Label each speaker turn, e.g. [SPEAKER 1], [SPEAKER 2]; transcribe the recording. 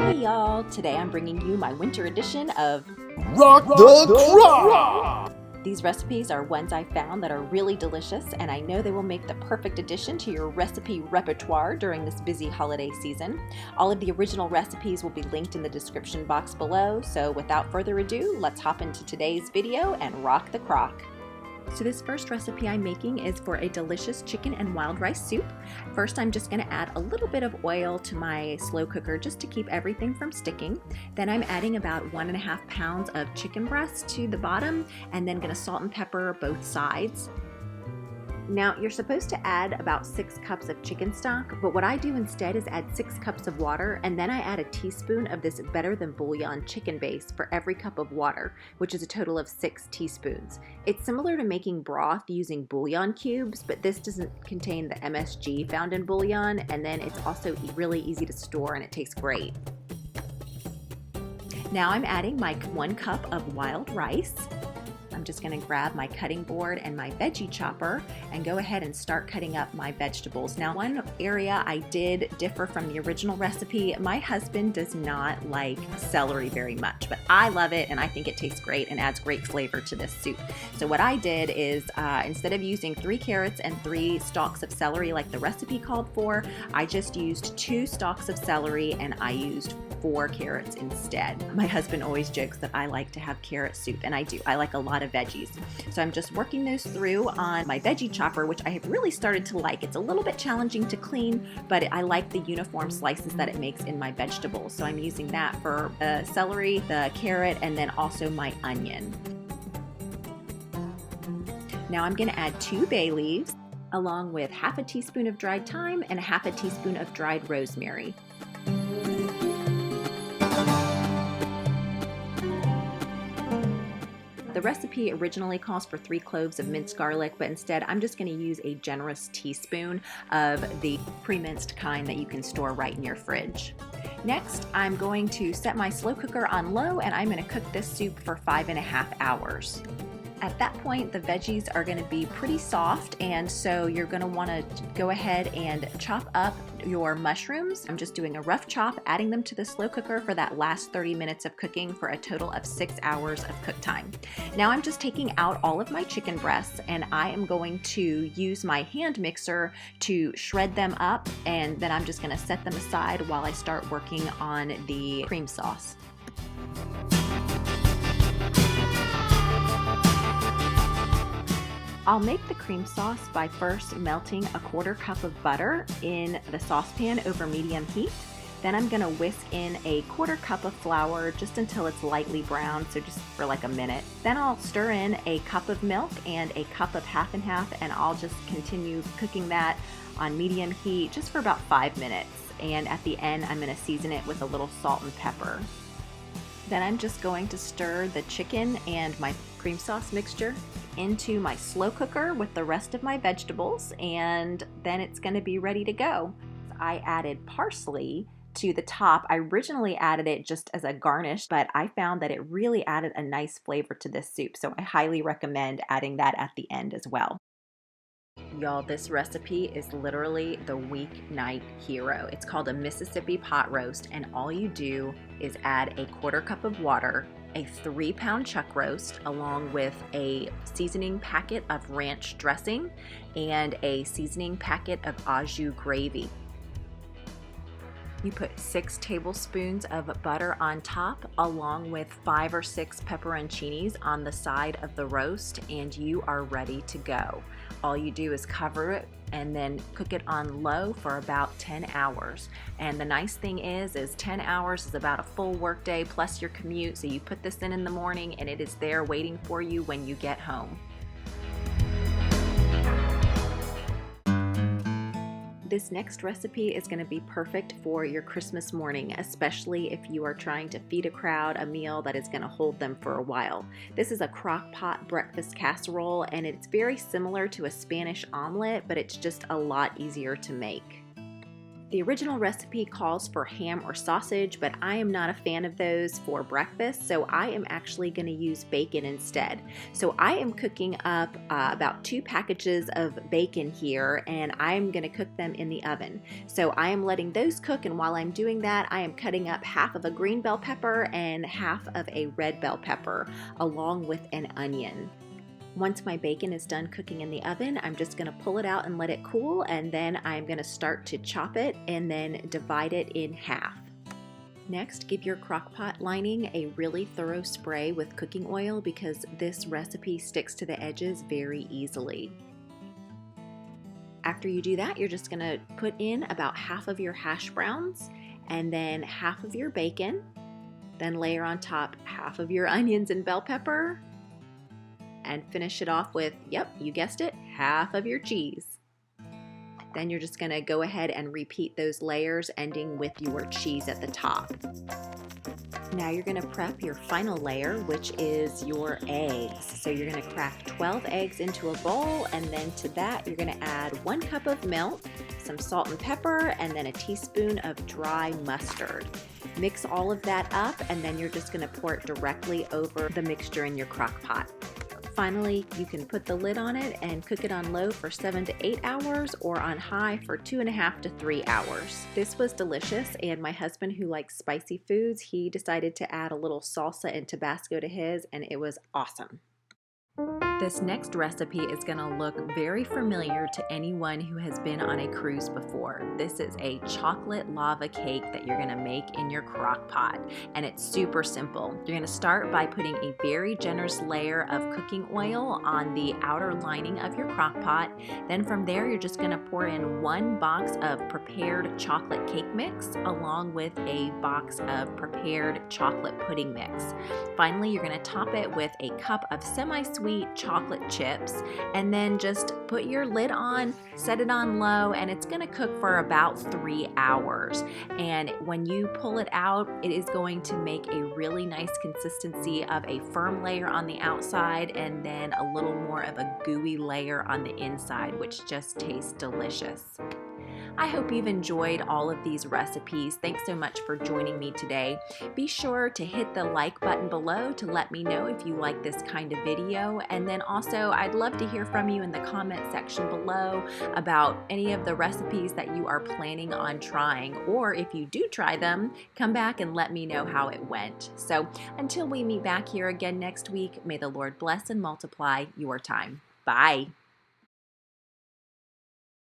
[SPEAKER 1] Hey y'all, today I'm bringing you my winter edition of
[SPEAKER 2] Rock the Crock!
[SPEAKER 1] These recipes are ones I found that are really delicious, and I know they will make the perfect addition to your recipe repertoire during this busy holiday season. All of the original recipes will be linked in the description box below, so without further ado, let's hop into today's video and rock the crock. So this first recipe I'm making is for a delicious chicken and wild rice soup. First, I'm just going to add a little bit of oil to my slow cooker just to keep everything from sticking. Then I'm adding about 1.5 pounds of chicken breast to the bottom, and then going to salt and pepper both sides. Now, you're supposed to add about 6 cups of chicken stock, but what I do instead is add 6 cups of water, and then I add a teaspoon of this Better Than Bouillon chicken base for every cup of water, which is a total of 6 teaspoons. It's similar to making broth using bouillon cubes, but this doesn't contain the MSG found in bouillon, and then it's also really easy to store and it tastes great. Now I'm adding my 1 cup of wild rice. I'm just going to grab my cutting board and my veggie chopper and go ahead and start cutting up my vegetables. Now, one area I did differ from the original recipe. My husband does not like celery very much, but I love it and I think it tastes great and adds great flavor to this soup. So what I did is instead of using 3 carrots and 3 stalks of celery like the recipe called for, I just used 2 stalks of celery and I used 4 carrots instead. My husband always jokes that I like to have carrot soup, and I do. I like a lot of veggies. So I'm just working those through on my veggie chopper, which I have really started to like. It's a little bit challenging to clean, but I like the uniform slices that it makes in my vegetables. So I'm using that for the celery, the carrot, and then also my onion. Now I'm going to add 2 bay leaves along with 1/2 teaspoon of dried thyme and 1/2 teaspoon of dried rosemary. The recipe originally calls for 3 cloves of minced garlic, but instead I'm just going to use a generous teaspoon of the pre-minced kind that you can store right in your fridge. Next, I'm going to set my slow cooker on low and I'm going to cook this soup for 5.5 hours. At that point, the veggies are going to be pretty soft, and so you're going to want to go ahead and chop up your mushrooms. I'm just doing a rough chop, adding them to the slow cooker for that last 30 minutes of cooking for a total of 6 hours of cook time. Now I'm just taking out all of my chicken breasts, and I am going to use my hand mixer to shred them up, and then I'm just going to set them aside while I start working on the cream sauce. I'll make the cream sauce by first melting a 1/4 cup of butter in the saucepan over medium heat. Then I'm going to whisk in a 1/4 cup of flour just until it's lightly brown, so just for like a minute. Then I'll stir in a cup of milk and a cup of 50/50, and I'll just continue cooking that on medium heat just for about 5 minutes. And at the end, I'm going to season it with a little salt and pepper. Then I'm just going to stir the chicken and my cream sauce mixture into my slow cooker with the rest of my vegetables, and then it's going to be ready to go. I added parsley to the top. I originally added it just as a garnish, but I found that it really added a nice flavor to this soup, so I highly recommend adding that at the end as well. Y'all, this recipe is literally the weeknight hero. It's called a Mississippi pot roast, and all you do is add a 1/4 cup of water, a 3-pound chuck roast, along with a seasoning packet of ranch dressing and a seasoning packet of au jus gravy. You put 6 tablespoons of butter on top, along with 5 or 6 pepperoncinis on the side of the roast, and you are ready to go. All you do is cover it and then cook it on low for about 10 hours. And the nice thing is 10 hours is about a full work day plus your commute, so you put this in the morning and it is there waiting for you when you get home. This next recipe is going to be perfect for your Christmas morning, especially if you are trying to feed a crowd a meal that is going to hold them for a while. This is a crock pot breakfast casserole, and it's very similar to a Spanish omelet, but it's just a lot easier to make. The original recipe calls for ham or sausage, but I am not a fan of those for breakfast, so I am actually going to use bacon instead. So I am cooking up about 2 packages of bacon here, and I'm going to cook them in the oven. So I am letting those cook, and while I'm doing that, I am cutting up half of a green bell pepper and half of a red bell pepper, along with an onion. Once my bacon is done cooking in the oven, I'm just going to pull it out and let it cool, and then I'm going to start to chop it and then divide it in half. Next, give your crock pot lining a really thorough spray with cooking oil because this recipe sticks to the edges very easily. After you do that, you're just going to put in about half of your hash browns and then half of your bacon, then layer on top half of your onions and bell pepper, and finish it off with, yep, you guessed it, half of your cheese. Then you're just going to go ahead and repeat those layers, ending with your cheese at the top. Now you're going to prep your final layer, which is your eggs. So you're going to crack 12 eggs into a bowl, and then to that you're going to add 1 cup of milk, some salt and pepper, and then a teaspoon of dry mustard. Mix all of that up, and then you're just going to pour it directly over the mixture in your crock pot. Finally, you can put the lid on it and cook it on low for 7 to 8 hours or on high for 2.5 to 3 hours. This was delicious, and my husband, who likes spicy foods, he decided to add a little salsa and Tabasco to his, and it was awesome. This next recipe is going to look very familiar to anyone who has been on a cruise before. This is a chocolate lava cake that you're going to make in your crock pot, and it's super simple. You're going to start by putting a very generous layer of cooking oil on the outer lining of your crock pot. Then from there, you're just going to pour in 1 box of prepared chocolate cake mix along with a box of prepared chocolate pudding mix. Finally, you're going to top it with a cup of semi-sweet chocolate chips, and then just put your lid on, set it on low, and it's going to cook for about 3 hours. And when you pull it out, it is going to make a really nice consistency of a firm layer on the outside and then a little more of a gooey layer on the inside, which just tastes delicious. I hope you've enjoyed all of these recipes. Thanks so much for joining me today. Be sure to hit the like button below to let me know if you like this kind of video. And then also, I'd love to hear from you in the comment section below about any of the recipes that you are planning on trying. Or if you do try them, come back and let me know how it went. So until we meet back here again next week, may the Lord bless and multiply your time. Bye.